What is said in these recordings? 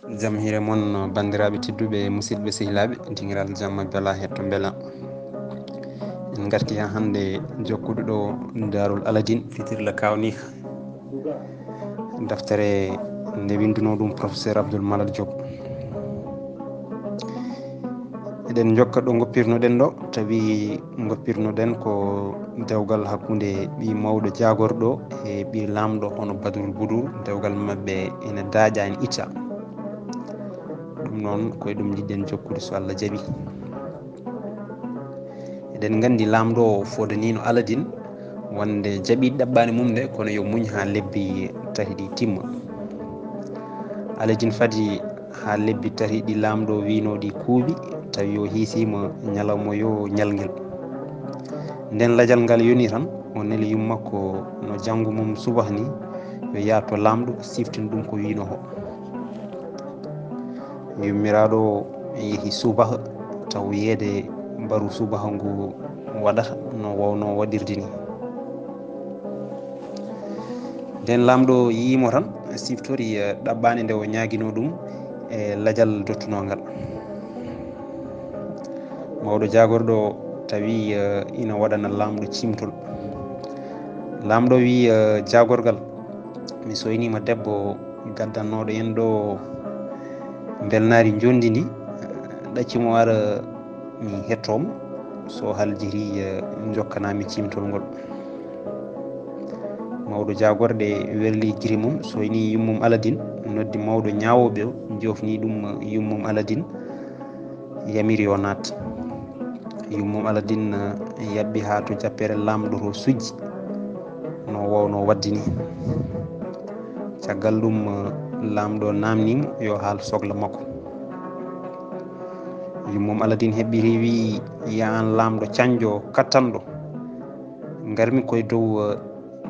Jam hire mon bandiraɓe tedduɓe musidɓe sehilaɓe dingiral jamma bela hetto beela en garti ha hande jokkude ɗo darul aladine fitirla kawnika daftere nde winduno ɗum professeur Abdoul Malal Diop. eɗen jokka ɗo goppirnoɗen ɗo tawi goppirnoɗen ko dewgal hakkude ɓi mawɗo jagorɗo e ɓi lamɗo hono Badrul Boudour, dewgal mabɓe ene daaƴa ene icca. ɗum noon koye ɗum jiɗɗen jokkude so Allah jaaɓi. eɗen gandi lamɗo o fodanino aladine wonde jaaɓi ɗaɓɓani mum nde kono yo muñ ha lebbi tati ɗi timma. aladine fadi ha lebbi tati ɗi lamɗo winoɗi kuuɓi tawi yo hiisima ñalawma yo ñalguel. nden ladial ngal yoni tan o neli yummakko no janggo mum subaka ni yo yaah to lamɗo siftina ɗum ko wino ho. yummiraɗo yeehi subaka taw yeede mbaru subaka ngu waɗata no wawno waɗirde ni. nden lamɗo yimo tan siftori ɗaɓɓande nde o ñaguino ɗum e ladial dottunogal. mawɗo jagorɗo tawi ina waɗana lamɗo cimtol. lamɗo wi jagorgal mi soynima debbo gaddannoɗo en ɗo belnari jondi ndi ɗaccimo ara mi hettomo so haljiri jokkanami cimtol ngol. mawɗo jagorɗe welli giri mum soyni yummum aladine noddi mawɗo ñawoɓe o jofni ɗum yummum aladine yamiri yo nat. yummum aladine yabbi ha to jappere lamɗo to sujji no wawno wadde ni. caggal ɗum lamɗo namnimo yo haal sohla makko. yummum aladine heɓɓiri wi ya an lamɗo canjo kattanɗo garmi koye dow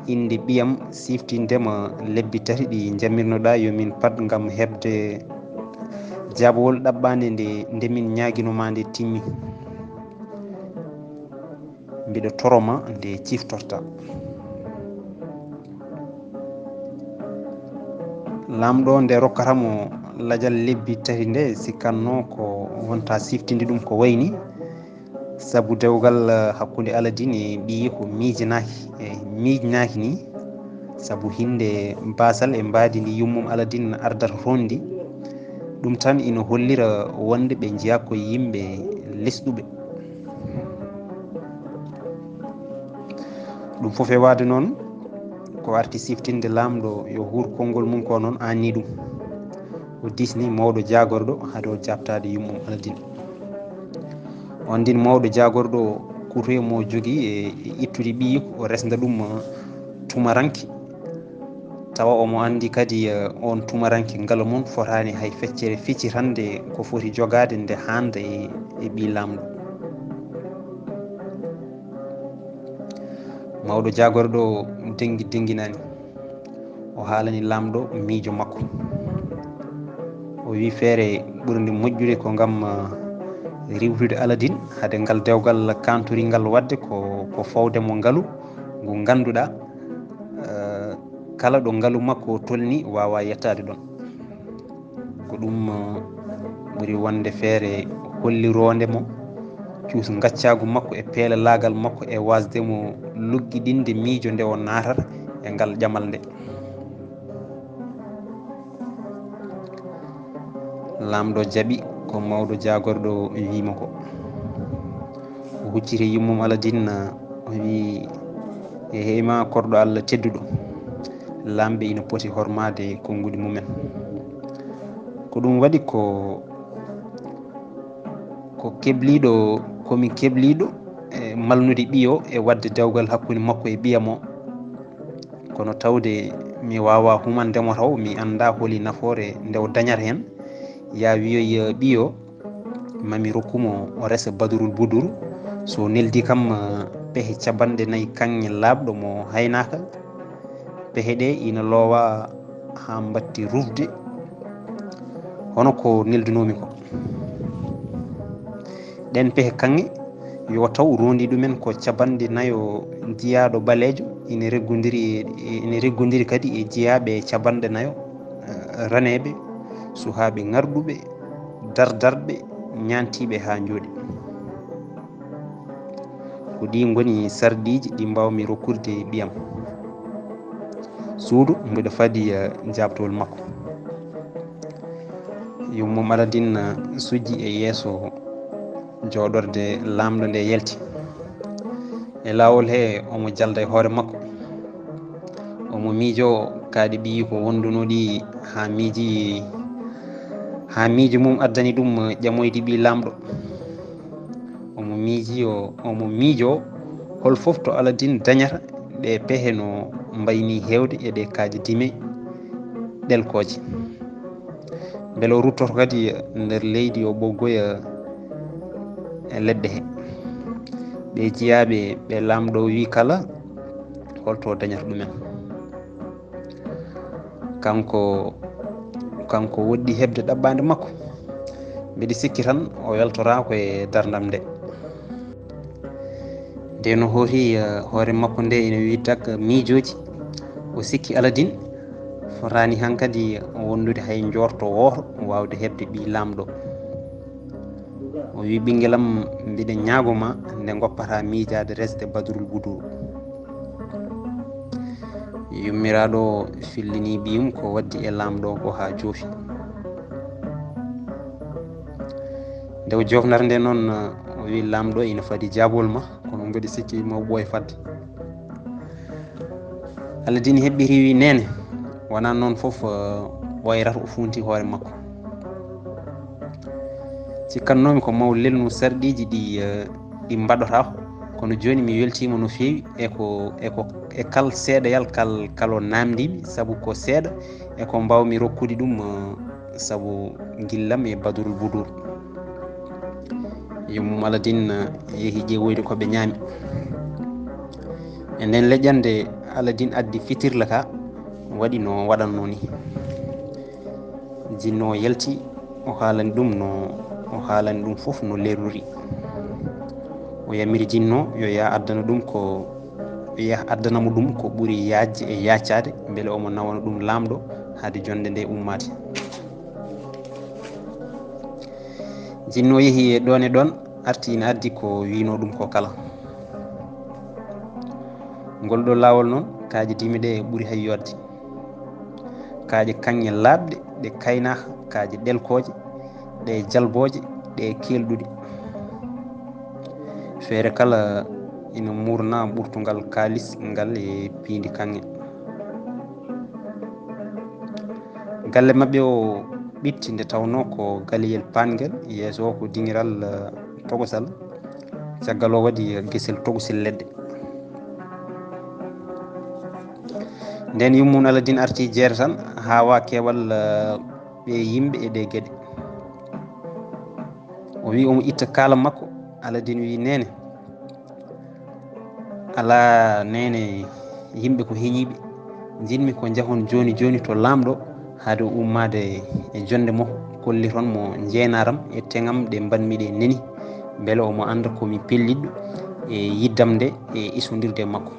inde ɓiyam siftindema lebbi tati ɗi jamirnoɗa yomin pat gam hebde jabowol ɗaɓɓande nde min ñaguinoma nde timmi. mbiɗa toroma nde ciftorta. lamɗo nde rokkatamo ladial lebbi tati nde sikkanno ko wonta siftinde ɗum ko wayni saabu dewgal hakkude aladine e ɓiyi ko miijnaki ni saabu hinde basal e mbadidi yummum aladine ardata toon ndi ɗum tan ina hollira wonde ɓe jeeya koye yimɓe lesɗuɓe. ɗum foof e wade noon ko arti siftinde lamɗo yo huur konngol mum ko noon anni ɗum o disni mawɗo jagorɗo haade o jabtade yummum aladine. on din mawɗo jagorɗo kutoyemo jogui e ittude ɓiyi o resda ɗum tumaranke tawa omo andi kadi on tumaranke ngala mum fotani hay feccere ficcitande ko foti jogade nde handa e ɓi lamɗo. mawɗo jagorɗo denguinani o haalani lamɗo miijo makko o wi feere ɓurde moƴƴude ko gam riwtude aladine haade ngal dewgal kantori ngal wadde ko fawdemo ngaalu ngu ganduɗa kala ɗo ngaalu makko tolni wawa yettade ɗon. ko ɗum ɓuuri wonde feere hollirondemo cuusa gaccagu makko e peelalagal makko e wasdemo lugguiɗinde miijo nde o natata e ngal ƴamal nde. lamɗo jaaɓi ko mawɗo jagorɗo wimo ko. o hucciti yummum aladine o wi e heyma korɗo Allah tedduɗo lamɓe ina poti hormade konnguɗi mumen. ko ɗum waɗi ko kebliɗo komi kebliɗo e malnude ɓiyo e wadde dewgal hakkude makko e ɓiyam o kono tawde mi wawa humandemo taw mi anda holi nafoore nde o dañata hen ya wiyoy ɓiyo mami rokkumo o resa Badrul Boudour so neldi kam peehe capanɗe 4 kanŋe labɗo mo haynaka peehe ɗe ina loowa ha batti rufde hono ko neldunomi ko. ɗen peehe kanŋe yo taw rondi ɗumen ko capanɗe 4 jiyaɗo ɓalejo ina reggodiri kadi e jeeyaɓe capanɗe 4 raneɓe suhaaɓe ngarduɓe dardarɓe ñantiɓe ha jooɗi. ko ɗi goni sardiji ɗi mbawmi rokkurde ɓiyam. suudu mbiɗa faadi jabtowol makko. yummum Aladin sujji e yeeso jooɗorde lamɗo nde yelti. e lawol he omo jalda e hoore makko, omo miijo kaaɗi ɓiyi ko wondunoɗi ha miiji mum addani ɗum ƴamoyde ɓi lamɗo. omo miijo hol fof to Aladin dañata ɗe pehe no mbayni hewde e ɗe kaaji dime ɗelkoje. beele o ruttoto kadi nder leydi o ɓoggoya e leɗɗe he. ɓe jiyaɓe ɓe lamɗo wi kala holto dañata ɗumen. kanko woɗɗi heɓde ɗaɓɓande makko. mbiɗa sikki tan o weltorako e dardam nde. nde no hoori hoore makko nde ene wi tagga miijoji, o sikki Aladin fotani hankadi wondude hay jorto woto wawde hebde ɓi lamɗo. o wi ɓinguelam mbiɗa ñagoma nde goppata miijade resde Badrul Buduru. yummiraɗo fillini ɓiyum ko waddi e lamɗo ko ha joofi. nde o jofnata nde noon o wi lamɗo ina faadi jabol ma, kono mbiɗa sikki mo ɓooy fadde. Aladin heɓɓi riwi nene, wona noon foof ɓoyrata o funti hoore makko. cikkannomi ko maw lelnu sarɗiji ɗi mbaɗotako, kono joni mi weltima no fewi e kal seeɗayal kalo namdimi, saabu ko seeɗa eko mbawmi rokkude ɗum saabu gillam e Badrul Buduru. yummum Aladin yeehi ƴeewoyde koɓe ñaami. e nden leƴƴande Aladin addi fitirla ka waɗi no waɗanno ni. jinno yalti o haalani ɗum fof no lerruri. o yamiri jinno yo ya addanamo ɗum ko ɓuuri yajde e yaccade beele omo nawana ɗum lamɗo haade jonde nde ummade. jinno yeehi e ɗon e ɗon arti ina addi ko wino ɗum ko kala. ngol ɗo lawol noon kaaji dimi ɗe ɓuuri hay yodde. kaaje kanŋe laaɓɗe ɗe kaynaka, kaaje ɗelkoje, ɗe jalboje, ɗe kelɗuɗe. feere kala ina murna ɓurtugal kalis ngal e piindi kanŋe. galle mabɓe o ɓitti nde tawno ko galeyel pangel, yeeso ko dingiral togosal, caggal o waɗi guesel togosil leɗɗe. nden yummum Aladin arti jeere tan hawa keewal ɓe yimɓe e ɗe gueɗe. o wi omo itta kaala makko. Aladin wi nene, ala nene yimɓe ko heeñiɓe, jinmi ko jahon joni joni to lamɗo haade ummade e jonde makko, kolliton mo jeenaram e tegam ɗe mbanmi ɗe neni, beele omo anda komi pelliɗɗo e yiddam nde e isodirde makko.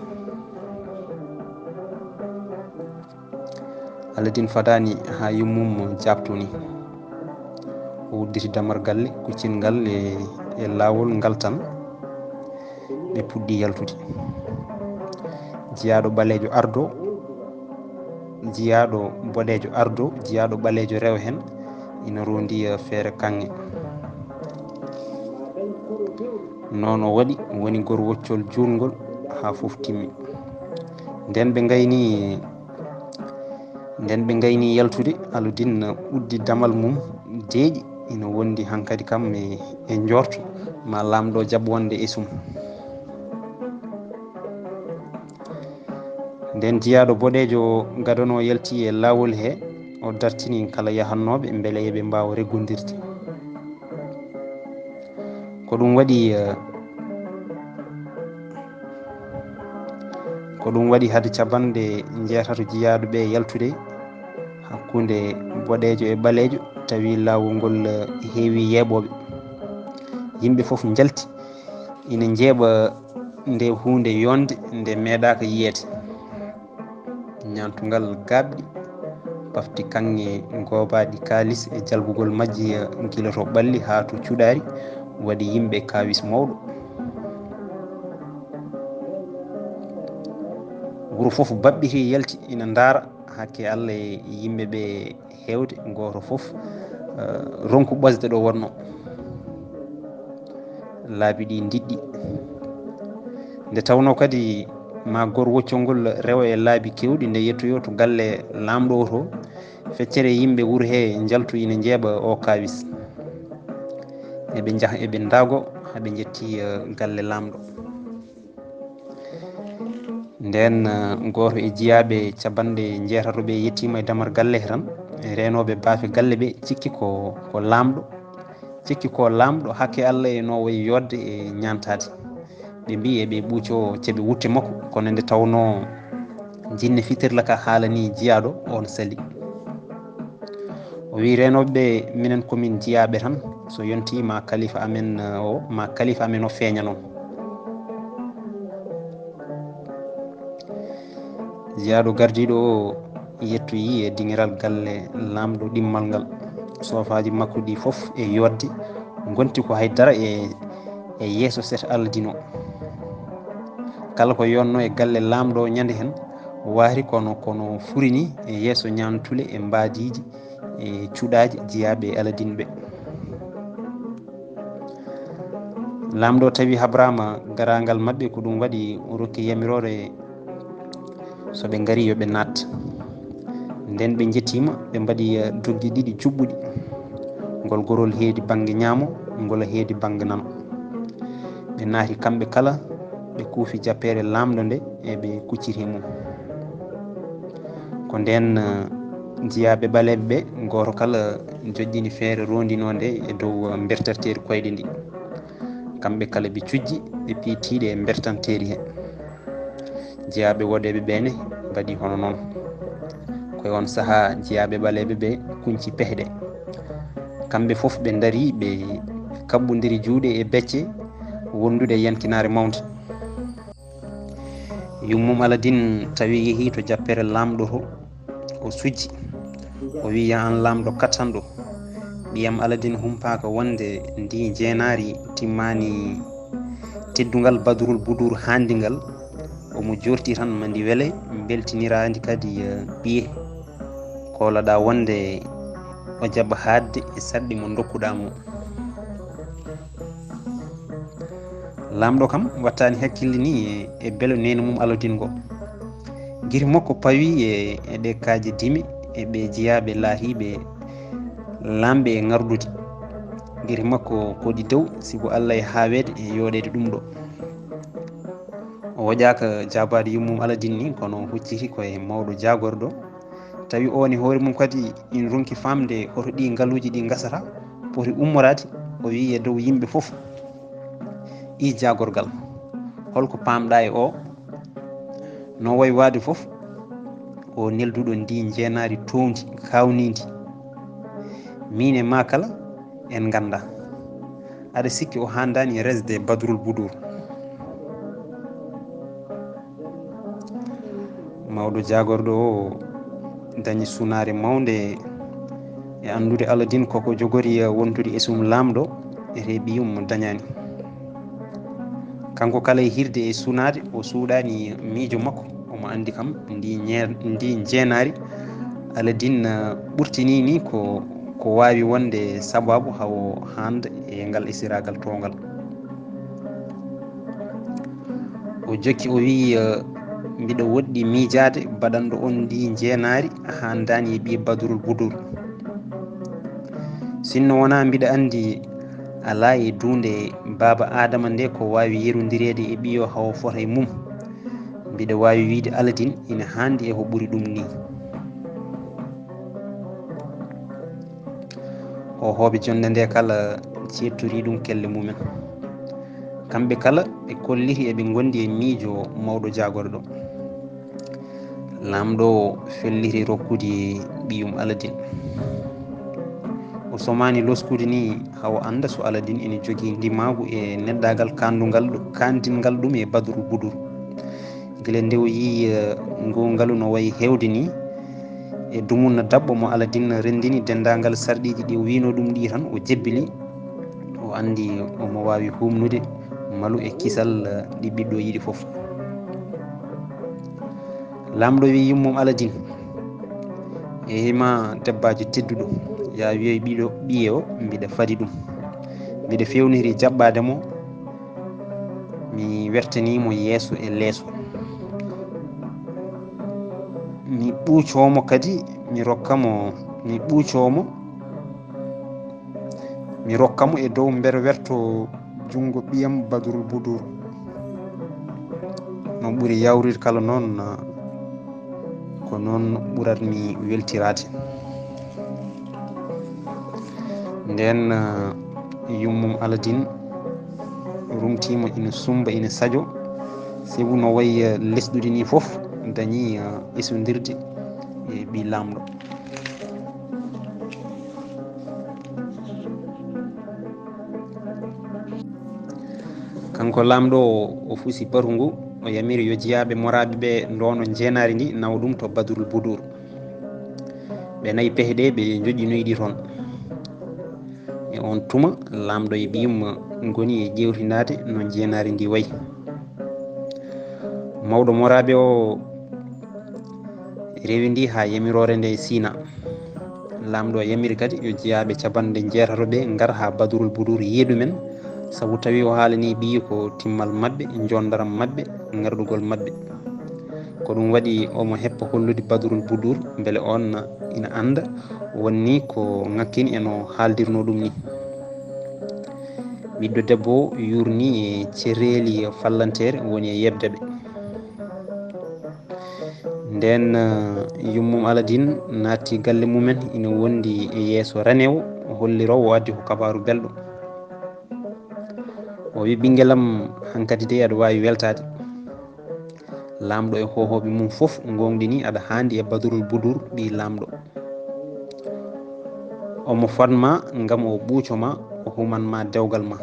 Aladin fadani ha yummum jabtoni. o wudditi damar galle kuccingal e lawol ngal tan ɓe puɗɗi yaltude. jiyaɗo ɓalejo ardo, jiyaɗo boɗejo ardo, jiyaɗo ɓalejo rewa hen, ina rondi feere kanŋe. noon o waɗi woni gor woccol jurgol ha foof timmi. nden ɓe gayni yaltude, Aladin uddi damal mum deeƴi, ina wondi hankkadi kam e jorto ma lamɗo jaab wonde e sum. nden jiyaɗo boɗejo gadano yalti e lawol he, o dartini kala yahannoɓe beele eɓe mbawa reggodirde. ko ɗum waɗi haade cabanɗe jeetato jiyaɗo ɓe yaltude hakkude boɗejo e ɓalejo, tawi lawol ngol heewi yeeɓoɓe. yimɓe foof jalti ina jeeɓa nde hunde yonde nde meeɗaka yiyede. ñantugal gabɗi bafti kanŋe goobaɗi kalis e jalbugol majji gila to ɓalli ha to cuɗari waɗi yimɓe kawis mawɗo. wuro fof baɓɓiti yalti ina ndaara hakke Allah e yimɓe ɓe hewde goto fof ronku ɓasde ɗo wonno laabi ɗi diɗɗi nde tawno kadi ma gor woccol ngol rewa e laabi kewɗi nde yettoyo to galle lamɗo o to feccere yimɓe wuuro he jaltu ina jeeɓa o kawis eɓe jaaha eɓe daago haɓe jetti galle lamɗo. nden goto e jiyaɓe cabanɗe jeetato ɓe yettima e damar galle he tan renoɓe baafe galle ɓe cikki ko lamɗo hakke Allah e no wayi yodde e ñantade. ɓe mbi eɓe ɓuuco ceeɓe wutte makko kono nde tawno jinne fitirla ka haalani jiyaɗo on sali. o wi renoɓeɓe minen komin jiyaɓe tan so yonti ma kalifa amen o feeña noon. jiyaɗo gardiɗo o yettoyi e dingiral galle lamɗo ɗimmal ngal sofaji makko ɗi foof e yodde gonti ko haydara e yeeso set aladino. kala ko yonno e galle lamɗo ñande hen waari kono furini e yeeso ñantule e mbadiji e cuuɗaji jiyaɓe aladine ɓe. lamɗo tawi habrama garagal mabɓe ko ɗum waɗi rokki yamirore soɓe gari yoɓe natta. nden ɓe jettima ɓe mbaɗi doggi ɗiɗi juɓɓuɗi, ngol gorol heedi banggue ñaamo, ngol heedi banggue nano. ɓe naati kamɓe kala ɓe kuufi jappere lamɗo nde eɓe kucciti mum. ko nden jiyaɓe ɓaleɓe ɓe goto kala joƴƴini feere rondinode e dow berterteri koyɗe ndi. kamɓe kala ɓe cujji ɓe piitiɗe e bertanteri he. jiyaɓe woɗeɓe ɓene mbaɗi hono noon. koye on saaha jiyaɓe ɓaleɓe ɓe kunci pehɗe. kamɓe fof ɓe daari ɓe kaɓɓodiri juuɗe e becce wondude e yankinare mawde. yummum Aladine tawi yeehi to jappere lamɗo to o sujji o wi ya an lamɗo kattanɗo, ɓiyam Aladine humpaka wonde ndi jeenari timmani teddugal badrul budur handigal omo jorti tan mandi weele beltiniradi kadi ɓiye kolaɗa wonde o jaɓa hadde e sarɗi mo dokkuɗamo. lamɗo kam wattani hakkille ni e beelo nene mum Aladine ngo. guiri makko pawi e ɗe kaaje dimi e ɓe jiyaɓe laahiɓe lamɓe e ngardude. guiri makko koɗi dow sigo Allah e hawede e yoɗede ɗum ɗo. o woƴaka jabade yummum Aladine ni kono hucciti koye mawɗo jagorɗo. tawi on e hoore mum kadi ina ronki famde hoto ɗi ngaaluji ɗi gasata poti ummorade. o wi e dow yimɓe foof i jagorgal holko pamɗa e o no wayi wade foof o nelduɗo ndi jeenari towdi kawnidi. min e ma kala en ganda aɗa sikki o handani resde badrul budur. mawɗo jagorɗo o dañi sunare mawde e andude Aladine koko jogori wontude e sum lamɗo e reɓiyum dañani. kanko kala e hirde e sunade o suuɗani miijo makko omo andi kam ndi jeenari Aladine ɓurtini ni ko wawi wonde sababu hawo hande e ngal isiragal tongal. o jokki o wi mbiɗa woɗɗi miijade baɗanɗo on ndi jeenari handani e ɓiye badrul budur. sinno wona mbiɗa andi ala e dunde baba adama nde ko wawi yerodirede e ɓiyo hawo fota e mum, mbiɗa wawi wiide Aladine ina handi e ko ɓuuri ɗum ni. o hooɓe jonde nde kala cettori ɗum kelle mumen. kamɓe kala ɓe kolliti eɓe gondi e miijo mawɗo jagorɗo. lamɗo felliti rokkude ɓiyum Aladine. o somani loskude ni hawo anda so Aladine ene jogui ndimagu e neddagal kandingal ɗum e badrul budur. guila nde o yi ngongalu no wayi hewde ni e dumunna dabbo mo Aladin rendini dendagal sarɗiji ɗi o wino ɗum ɗi tan o jebbili o andi omo wawi humnude malu e kisal ɗi ɓiɗɗo yiɗi foof. lamɗo wi yummum Aladin e hima debbajo tedduɗo ya wiyoy ɓiye o mbiɗa faadi ɗum, mbiɗa fewniri jaɓɓademo, mi wertanimo yeeso e leeso, mi ɓuucomo kadi mi rokkamo e dow mber werto jungo ɓiyam Badrul Budur. non ɓuuri yawrude kala noon ko noon ɓuratmi weltirade. nden yummum Aladin rumtimo ina sumba ina sadio, sibu no wayi lesɗude ni foof dañi isodirde e ɓi lamɗo. kanko lamɗo o fusi batu ngu o yamiri yo jeeyaɓe moraɓe ɓe ndono jeenari ndi nawa ɗum to Badrul Budur. ɓe nayi pehe ɗe ɓe joƴƴinoyɗi toon. e on tuma lamɗo e ɓiyum goni e ƴewtidade no jeenari ndi wayi. mawɗo moraɓe o rewi ndi ha yamirore nde Sina. lamɗo yamiri kadi yo jeeyaɓe capanɗe jeetato ɓe ngar ha Badrul Budur yiiɗumen, sabu tawi o haalani ɓiyi ko timmal mabɓe, jondaram mabɓe, ngarɗugol mabɓe. ko ɗum waɗi omo heppa hollude Badrul Budur beele on ina anda wonni ko ngakkini eno haaldirno ɗum ni. ɓiɗɗo debbo yurni e cereeli fallantere woni e yebde ɓe. nden yummum Aladin naati galle mumen ina wondi e yeeso ranewo hollirowo o addi ko kabaru belɗo. o wi ɓinguelam hankkadi de aɗa wawi weltade, lamɗo e hohoɓe mum foof gonɗini aɗa handi e Badrul Budur ɓi lamɗo. omo fadma gam o ɓuucoma o humanma dewgal ma.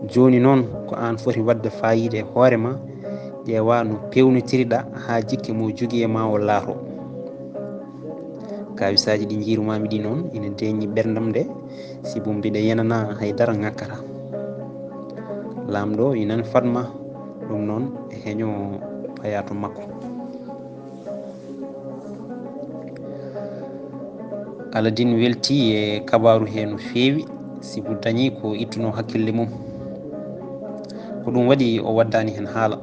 joni noon ko an foti wadde fayida e hoorema, ƴeewa no pewnitiriɗa ha jikki mo jogui e ma o laato. kawisaji ɗi jiirumami ɗi noon ina deññi ɓerdam nde, sibu mbiɗa yenana haydara ngakkata. lamɗo inan fadma ɗum noon e heeño payato makko. Aladin welti e kabaru he no feewi, sibu dañi ko ittuno hakkille mum. ko ɗum waɗi o waddani hen haala.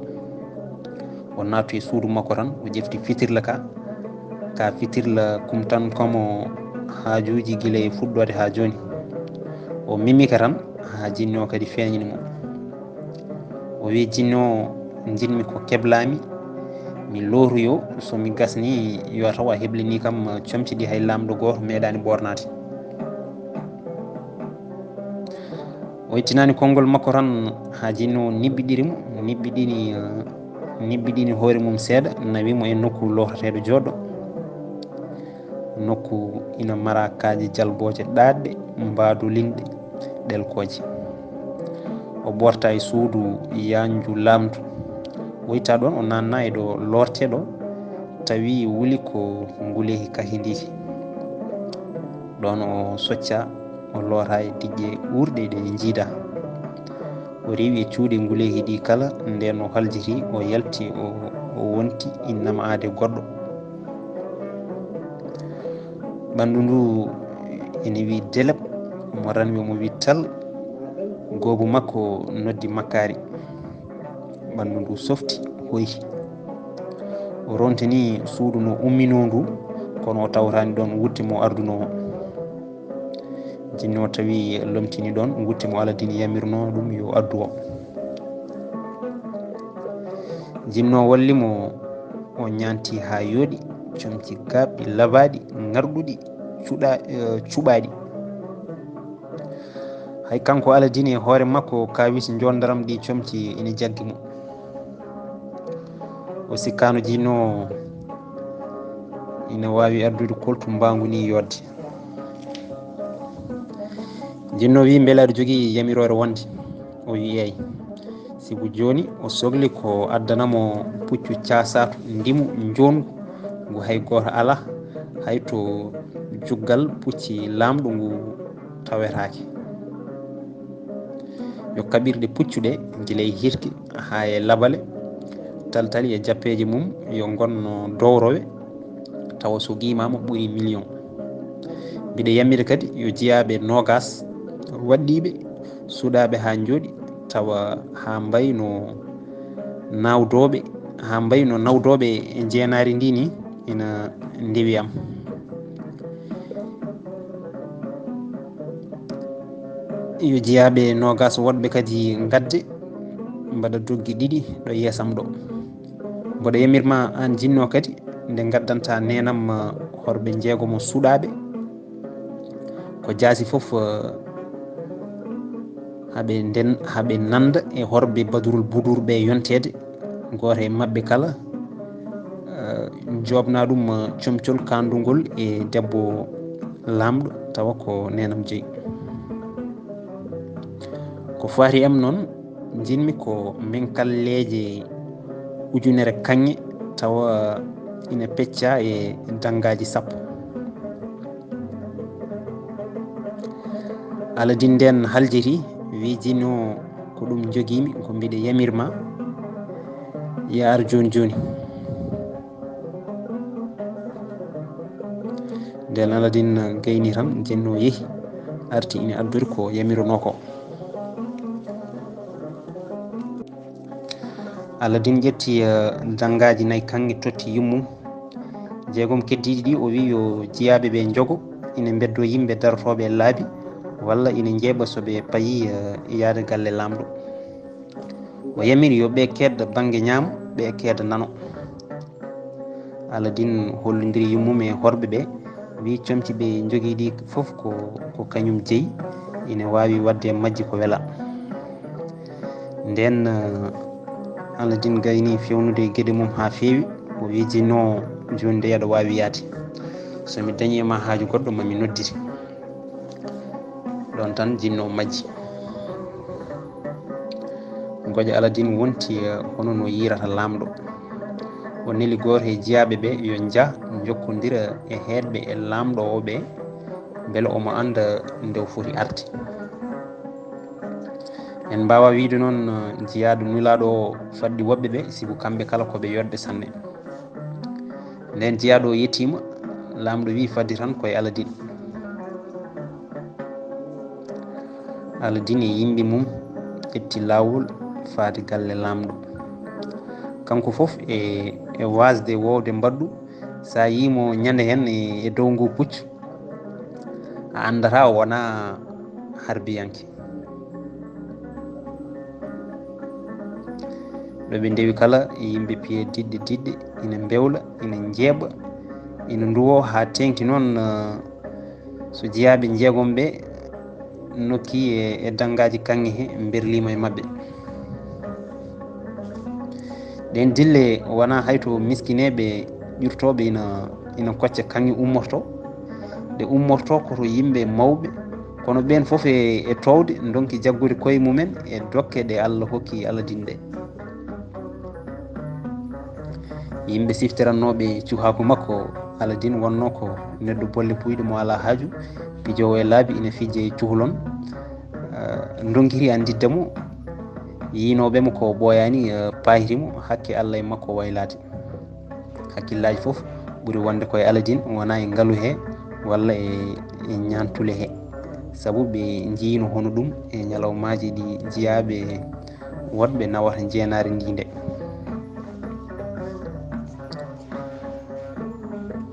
o naatu e suudu makko tan o ƴefti fitirla ka fitirla kumtankamo haajuji guila e fuɗɗode ha joni. o mimika tan ha jinni o kadi feeñnimo. o wi jinni o jinmi ko keblami mi lootoyo somi gasni yo taw a heblini kam comci ɗi hay lamɗo goto meeɗani ɓornade. o ittinani konngol makko tan ha jinni o nibbiɗini hoore mum seeɗa, nawimo e nokku lootateɗo joɗɗo. nokku ina mara kaaje jalboje ɗaɗɗe mbadolinɗe ɗelkoje. o ɓorta e suudu yanju lamdu. o itta ɗon o nanna e ɗo lorteɗo tawi wuli ko ngulehi kahidiki. ɗon o socca o loota e diƴƴe ɓurɗe ɗe jiida. o rewi e cuuɗe ngulehi ɗi kala, nden o haljiti o yalti o wonti innama ade goɗɗo. ɓandu ndu ene wi deleb, mo ranwi omo wi tal, goobu makko noddi makkari. ɓandu ndu softi hoyti. o rontini suudu no ummino ndu, kono o tawtani ɗon wutte mo ardunowo. jinni o tawi lomtini ɗon wutte mo Aladin yamirno ɗum yo addu o. jinno wallimo o ñanti ha yooɗi, comci gabɗi labaɗi ngarɗuɗi cuɓaɗi. hay kanko Aladin e hoore makko kawisi jondaram ɗi comci ina jaggi mo. o sikkano jinno ina wawi addude koltu mbangu ni yodde. jinno wi beele aɗa jogui yamirore wonde. o wi eyi, sibu joni o sohli ko addanamo puccu casatu ndimu jongu ngu hay goto ala hayto juggal pucci lamɗo ngu tawetake. Yo kaɓirɗe puccuɗe guila e hirki ha e labale taltali e jappeje mum yo gonno dowrowe tawa so guimama ɓuuri million. mbiɗa yammira kadi yo jeeyaɓe nogas waɗɗiɓe suuɗaɓe ha jooɗi tawa ha mbayno nawdoɓe e jeenari ndi ni ina ndiwiyam. yo jeeyaɓe nogas woɗɓe kadi gadde mbaɗa doggi ɗiɗi ɗo yeesam ɗo. mboɗo yamirma an jinno kadi nde gaddanta nenam horɓe jeegomo suuɗaɓe ko jaasi foof haɓe nanda e horɓe badurul budurɓe yontede goto e mabɓe kala jobna ɗum comcol kandugol e debbo lamɗo tawa ko nenam jeeyi. ko fati am noon jinmi ko min kalleje ujunere kanŋe tawa ina pecca e dangaji sappo. Aladine nden haljiti wi jinno ko ɗum joguimi ko mbiɗa yamirma ya ar joni joni. nden Aladine gayni tan jinno yeehi arti ina addori ko yamiruno ko. Aladine ƴetti dangaji nayyi kanŋe totti yummum jeegom keddiɗi ɗi o wi yo jeeyaɓe ɓe jogo ina beddo yimɓe darotoɓe laabi walla ina jeeɓa soɓe paayi yaade galle lamɗo. o yamiri yo ɓe kedda banggue ñaamo ɓe kedda nano. Aladine hollodiri yummum e horɓeɓe wi comci ɓe joguiɗi foof ko kañum jeeyi ina wawi wadde majji ko weela. nden Aladine gayni fewnude gueɗe mum ha feewi o wi jinno joni nde aɗa wawi yaade somi dañi e ma haaju goɗɗo mami noddite. ɗon tan jinno majji. goƴa Aladine wonti hono no yirata lamɗo. o neeli goto e jeeyaɓeɓe yo jaa jokkodira e heɗɓe e lamɗo o ɓe beele omo anda nde o foti arde. en mbawa wiide noon jeeyade nulaɗo o fadɗi woɓɓeɓe sibu kamɓe kala koɓe yodɓe sanne. nden jeeyaɗo o yettima lamɗo wi fadde tan koye Aladine. Aladine e yimɓe mum ƴetti lawol faade galle lamɗo. kanko foof e wasde wowde mbaddu sa yimo ñande hen e dow ngu puccu a andata o wona harbiyanke. ɗo ɓe ndewi kala yimɓe piye diɗɗe ina bewla ina jeeɓa ina duwo ha tengti noon so jeeyaɓe jeegom ɓe nokki e dangaji kanŋe he berlima e mabɓe. ɗen dille wona hayto miskineɓe ƴurtoɓe ina kocca kanŋe ummorto ɗe ummorto koto yimɓe mawɓe kono ɓen foof e towde donki jaggude koye mumen e dokke ɗe Allah hokki Aladine ɗe. yimɓe siftirannoɓe cuhaku makko Aladine wonno ko neɗɗo bolle puyɗe mo ala haaju pijowo e laabi ina fijje e cuhlon donkiri andiddemo yinoɓemo ko ɓoyani payitimo hakke Allah e makko waylade. hakkillaji foof ɓuuri wonde koye Aladine wona e ngaalu he walla e ñantule he saabu ɓe jiino hono ɗum e ñalawmaji ɗi jeeyaɓe woɗɓe nawata jeenari ndi nde.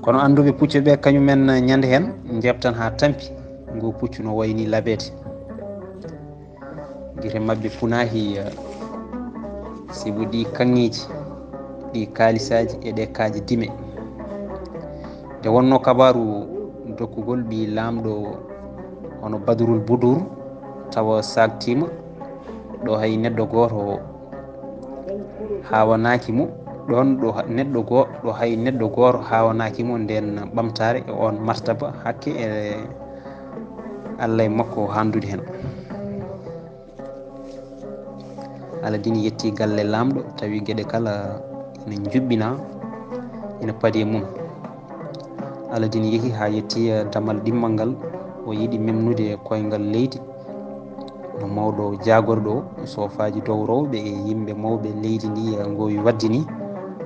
kono anduɓe puccu ɓe kañumen ñande hen jebtan ha tampi ngu puccu no wayni labede. guite mabɓe punahi sibu ɗi kanŋeji ɗi kalisaji e ɗe kaaji dime. nde wonno kabaru dokkugol ɓi lamɗo hono badurul budur tawa sagtima ɗo hay neɗɗo goto hawanakimo ɗon ɗo neɗɗo goɗɗo hay neɗɗo goto hawanakimo nden ɓamtare e on martaba hakke e Allah e makko handude hen. Aladine yetti galle lamɗo tawi gueɗe kala ina juɓɓina ina paadi e mum. Aladin yehi ha yetti damal dimmal ngal o yiɗi memnude koyngal leydi no mawɗo jagorɗo sofaji dow rewɓe e yimɓe mawɓe leydi ndi gowi waddi ni,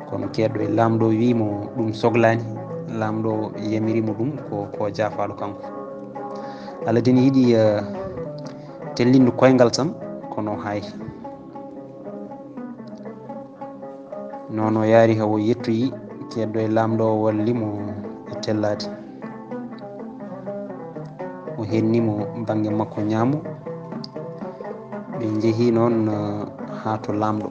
kono keɗɗo e lamɗo wimo ɗum sohlani. Lamɗo yamirimo ɗum ko jafaɗo kanko. Aladin yiɗi tellinde koyngal tan kono hay noon o yaari hawo yettoyi keɗɗo e lamɗo o wallimo e tellade. O hennimo banggue makko ñaamo. Ɓe jeehi noon ha to lamɗo.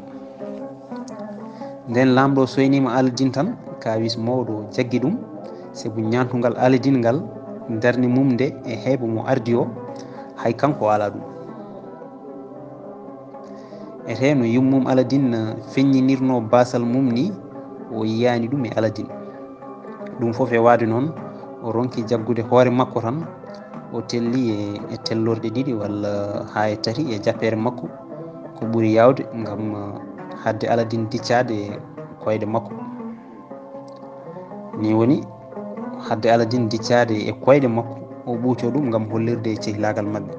Nden lamɗo soynima Aladin tan kawis mawɗo jaggi ɗum, saabu ñantugal Aladin ngal darde mum nde e heeɓa mo ardi o hay kanko ala ɗum. ete no yummum Aladin feññinirno basal mum ni o yiyani ɗum e Aladin. Ɗum foof e wade noon o ronki jaggude hoore makko tan o telli e tellorde ɗiɗi walla ha e tati e jappere makko ko ɓuuri yawde gam hadde Aladin diccade koyɗe makko. Ni woni hadde Aladin diccade e koyɗe makko o ɓuuco ɗum gam hollirde cehilagal mabɓe.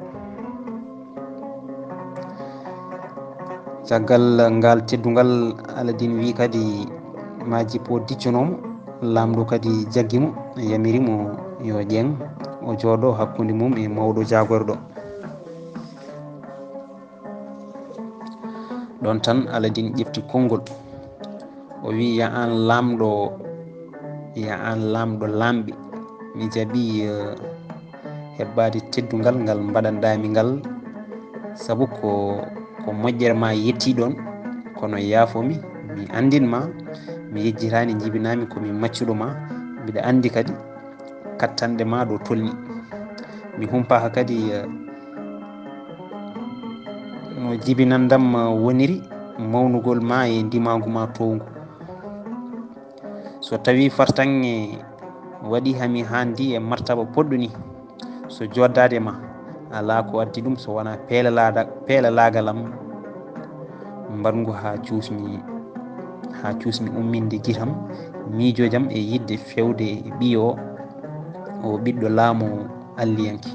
caggal ngal teddugal Aladin wi kadi ma jippo dicconomo. Lamɗo kadi jaggimo yamirimo yo ƴeeŋ o jooɗo hakkude mum e mawɗo jagorɗo. ɗon tan Aladin ƴefti konngol o wi ya an lamɗo lamɓe, mi jaaɓi hebbade teddugal ngal mbaɗanɗami ngal, saabu ko moƴƴere ma yetti ɗon, kono yaafomi mi andinma mi yejjitani jibinami komi maccuɗo ma. mbiɗa andi kadi kattanɗe ma ɗo tolni. mi humpaka kadi no jibinandam woniri mawnugol ma e ndimagu ma towngu. so tawi fartange waɗi hami handi e martaba poɗɗo ni, so joddade ma ala ko addi ɗum so wona peelalagalam mbargu ha cuusmi umminde guitam miijojam e yidde fewde ɓiyo o ɓiɗɗo laamu alliyanke.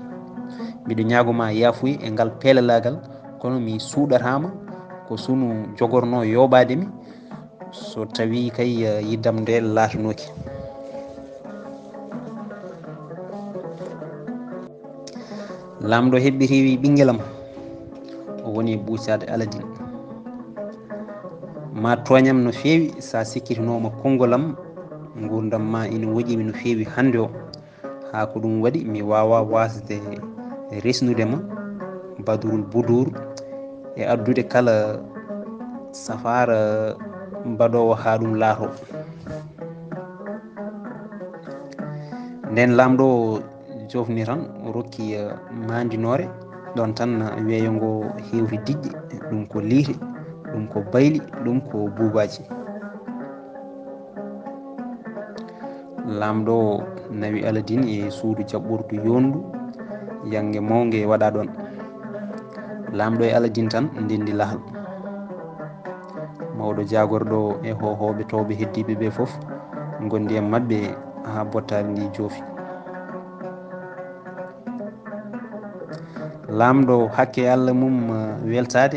mbiɗo ñagoma yaafuya e ngal peelalagal, kono mi suuɗatama ko sunu jogorno yoɓademi so tawi kay yiddam nde latanoki. lamɗo heɓɓiti wi ɓinguelam o woni e ɓuucade Aladin. ma toñam no fewi sa sikkitinoma konngolam, gurdam ma ina woƴimi no fewi hande o, ha ko ɗum waɗi mi wawa wasde resnudema badurul budur e addude kala safara mbaɗowo ha ɗum laato. nden lamɗo jofni tan o rokki mandinore. ɗon tan weeyo ngo hewti dijƴe, ɗum ko liite, ɗum ko bayli, ɗum ko buubaji. lamɗo nawi Aladin e suudu jaɓɓordu yondu, yange mawge waɗa ɗon. lamɗo e Aladin tan ndendi lahal. mawɗo jagorɗo e hohoɓe towɓe heddiɓe ɓe foof gondi e mabɓe ha bottari ndi joofi. lamɗo hakke Allah mum weltade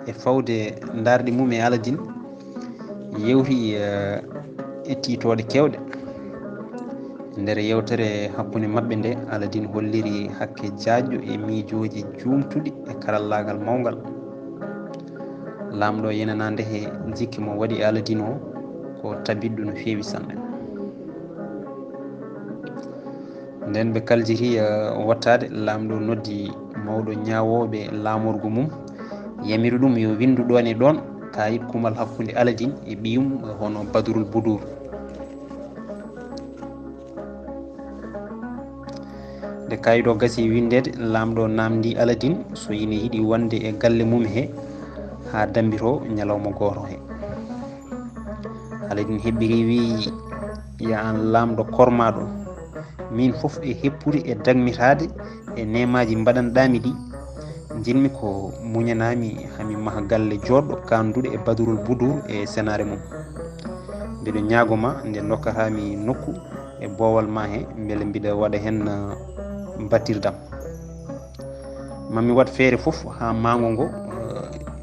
e fawde darde mum e Aladin yewti e titoɗe kewɗe. nder yewtere hakkude mabɓe nde Aladin holliri hakke jaƴƴo e miijoji jumtuɗi e karallagal mawgal. lamɗo yenana ndehe jikki mo waɗi e Aladin o ko tabiɗɗo no fewi sanne. nden ɓe kaljiti wattade, lamɗo noddi mawɗo ñawoɓe laamorgo mum yamiri ɗum yo windu ɗon e ɗon kayit kumal hakkude Aladin e ɓiyum hono badurul budur. nde kayit o gasi windede, lamɗo namdi Aladin so ina yiiɗi wonde e galle mum he ha dambito ñalawma goto he. Aladin heɓɓiri wi ya an lamɗo kormaɗo, min foof e heppude e dagmitade e nemaji mbaɗanɗami ɗi, jinmi ko muñanami hami maha galle joɗɗo kandude e badurul budur e senare mum. mbiɗo ñagoma nde dokkatami nokku e boowal ma he beele mbiɗa waɗa hen battirdam. mami wat feere fof ha mango ngo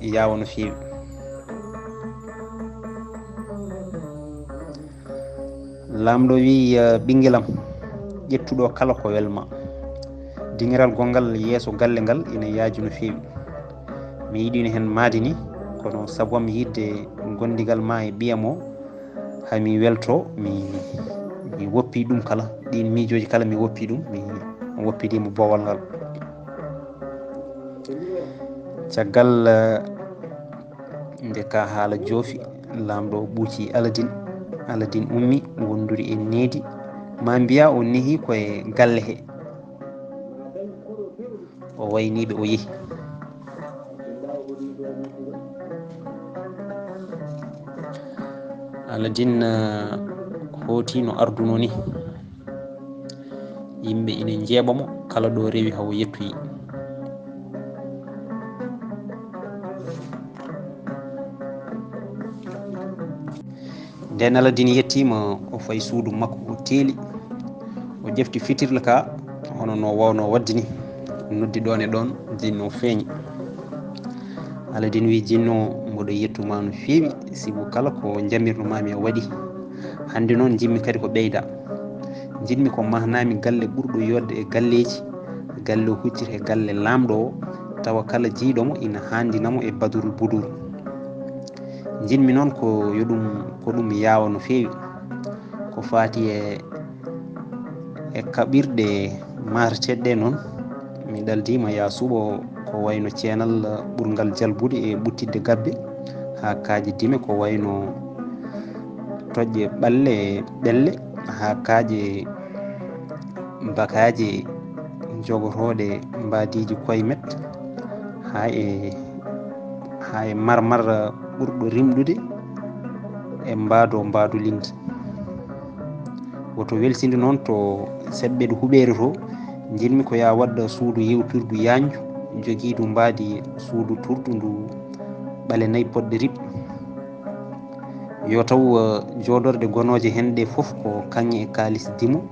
yawa no feewi. lamɗo wi ɓinguelam ƴettuɗo kala ko welma. dingiral gongal yeeso galle ngal ina yaaji no feewi. mi yiɗino hen maadi ni kono sabuam yidde gondigal ma e ɓiyam o hami welto mi woppi ɗum kala ɗin miijoji kala mi woppi ɗum mi woppidimo boowal ngal. caggal nde ka haala joofi lamɗo ɓuuci aladine ummi wonduri e needi ma mbiya o neehi koye galle he o wayniɓe o yeehi. aladine hooti no arduno ni yimɓe ina jeeɓamo kala ɗo rewi hawo yettoyi. nden aladine yettima o fayi suudu makko o teeli o ƴefti fitirle ka hono no wawno wadde ni noddi ɗon e ɗon jinno feeñi. aladine wi jinno mboɗo yettuma no feewi sibu kala ko jamirnumami a waɗi. hande noon jimmi kadi ko ɓeyda. jinmi ko mahnami galle ɓurɗo yodde e galleji galle o huccita e galle lamɗo o tawa kala jiiɗomo ina handinamo e badurul buduru. jinmi noon ko ɗum yawa no feewi ko fati e kaɓirɗe mateteɗe noon mi ɗaldima ya suuɓo ko wayno ceenal ɓurgal jalbude e ɓuttidde gabbe ha kaaje dime ko wayno toƴƴe ɓalle e ɓelle ha kaaje bakaje jogotoɗe mbadiji koyemet ha e marmar ɓurɗo rimɗude e mbadu linde. woto welsinde noon to seɓɓeɗe huɓere to jinmi ko ya wadda suudu yewtirdu yanju joguidu mbadi suudu turdu ndu ɓale nayyi poɗɗe riɓ. yo taw jodorde gonoje hen ɗe foof ko kanŋe e kalis dimo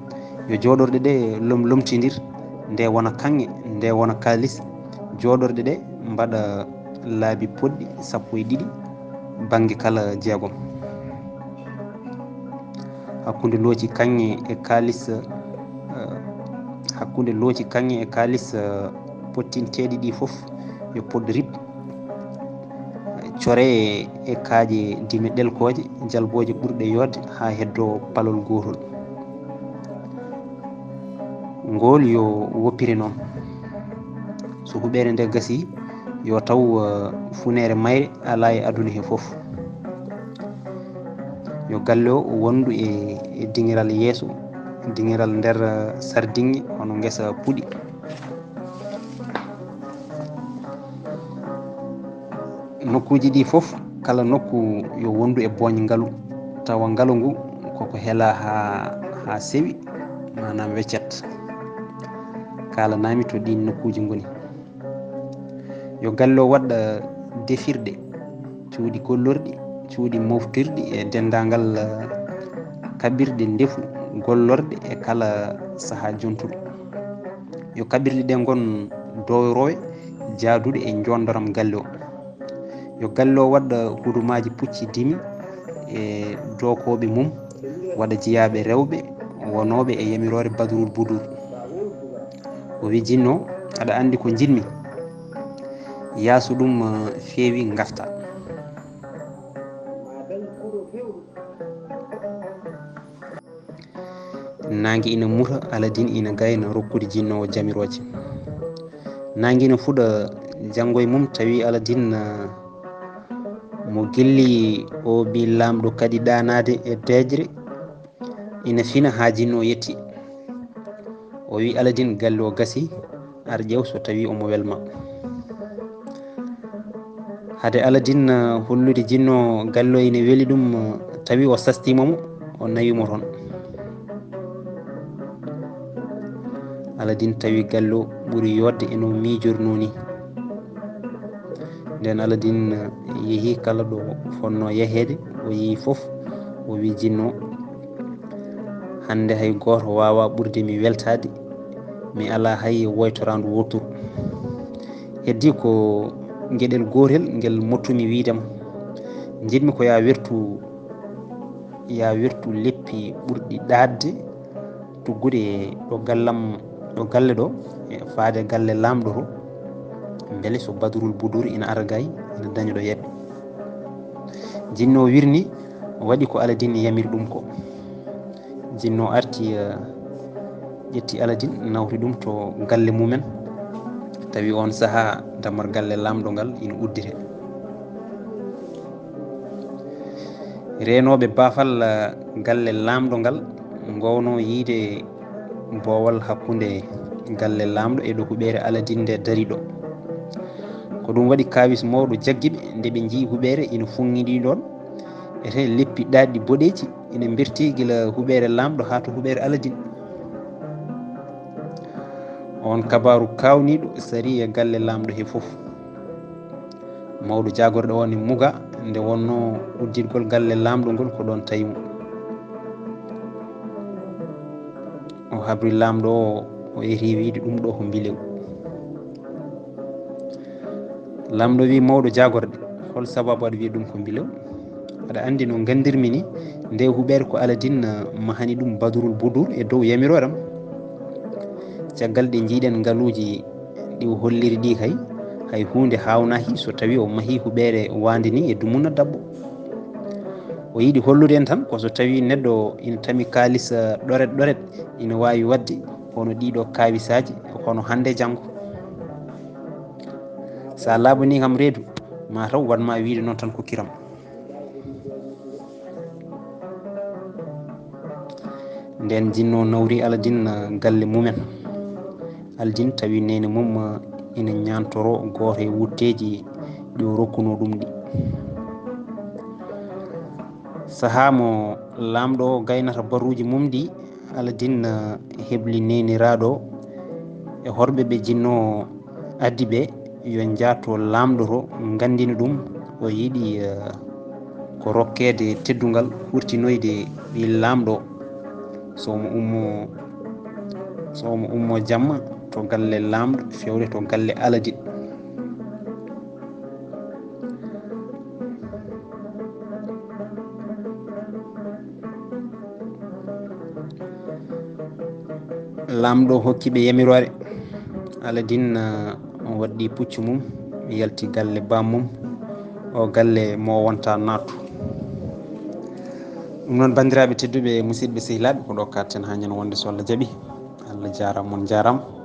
yo jodorde ɗe lomtidir nde wona kanŋe nde wona kalis. jodorde ɗe mbaɗa laabi poɗɗi 12 banggue kala jeegom. hakkude looci kanŋe e kalis pottinteɗi ɗi foof yo poɗɗe riɓ core e kaaje dime ɗelkoje jalboje ɓurɗe yodde ha heddo palol gotol. ngol yo woppire noon so huɓere nde gasi yo taw funere mayre ala e aduna he foof. yo galle o wondu e dingiral yeeso dingiral nder sardinge hono guesa puuɗi. nokkuji ɗi foof kala nokku yo wondu e boñe ngaalu tawa ngaalu ngu koko heela ha sewi manam weccet kalanami to ɗin nokkuji ngoni. yo galle o waɗa defirɗe cuuɗi gollorɗi cuuɗi moftirɗi e dendagal kaɓirɗe ndefu gollorɗe e kala saaha jontuɗo. yo kaɓirɗe ɗe gon dowrowe jaaduɗe e jondoram galle o. yo galle o waɗa hudumaji pucci dimi e dokoɓe mum waɗa jeeyaɓe rewɓe wonoɓe e yamirore badurul buduru. o wi jinno aɗa andi ko jinmi yaso ɗum feewi garta. nangue ina muta aladine ina gayna rokkude jinnowo jamiroje. nangue ina fuɗa janggo e mum tawi aladine mo gilli o ɓi lamɗo kadi ɗanade e dejre ina fina ha jinno yetti. o wi aladine galle o gasi ar ƴeew so tawi omo welma. hade aladine hollude jinno galle o ina weeli ɗum tawi o sastimamo o nawimo toon. aladine tawi galle o ɓuuri yodde eno miijorno ni. nden aladine yeehi kala ɗo fonno yahede o yeehi foof o wi jinno hande hay goto wawa ɓurde mi weltade mi ala hay woytorandu woturu. heddi ko gueɗel gotel ngel mottumi wiidema jiɗmi ko ya wertu leppi ɓurɗi ɗadde tuggude ɗo galle ɗo e faade galle lamɗo to, beele so badrul budur ina ara gay ina daña ɗo yeɓɓe. jinno wirni waɗi ko Aladine yamiri ɗum ko. jinno arti ƴetti Aladine nawri ɗum to galle mumen, tawi on saaha damar galle lamɗo ngal ina uddite. renoɓe baafal galle lamɗo ngal gowno yiide boowal hakkude galle lamɗo e ɗo huɓere Aladine nde dari ɗo. ko ɗum waɗi kawis mawɗo jagguiɓe nde ɓe jii huɓere ina funŋiɗi ɗon ete leppi ɗaɗɗi boɗeji ina birti gila huɓere lamɗo ha to huɓere Aladine. on kabaru kawniɗo sari e galle lamɗo he foof. mawɗo jagorɗo o ne muga nde wonno uddirgol galle lamɗo ngol ko ɗon tawimo. o habri lamɗo o eri wiide ɗum ɗo ko mbilew. lamɗo wi mawɗo jagorɗe hol sababu aɗa wiya ɗum ko mbilew? aɗa andi no gandirmi ni nde huɓere ko Aladine mahani ɗum badrul budur e dow yamiroɗam. caggal ɗe jiiɗen ngaaluji ɗi o holliri ɗi kay hay hunde hawnahi so tawi o mahi huɓere wande ni e dumuna dabbo. o yiiɗi hollude en tan koso tawi neɗɗo ina tami kalis ɗoret ina wawi wadde hono ɗiɗo kawisaji hono hande janggo. sa laaɓani kam reedu mataw wanma wiide noon tan ko kiram. nden jinno nawri Aladine galle mumen. Aladine tawi nene mum ina ñantoro goto e wutteji ɗi o rokkuno ɗum ɗi. saaha mo lamɗo o gaynata baruji mum ɗi Aladine hebli neniraɗo e horɓeɓe jinno addi ɓe yo jatto lamɗo to gandina ɗum o yiiɗi ko rokkede teddugal hurtinoyde ɓi lamɗo somo ummo jamma to galle lamɗo fewde to galle Aladine. lamɗo hokkiɓe yamirore. Aladine waddi puccu mum yalti galle bammum o galle mo wonta nattu. ɗum noon bandiraɓe tedduɓe musidɓe sehilaɓe ko ɗo katten ha ñande wonde so Allah jaaɓi. Allah jarama, mon jarama.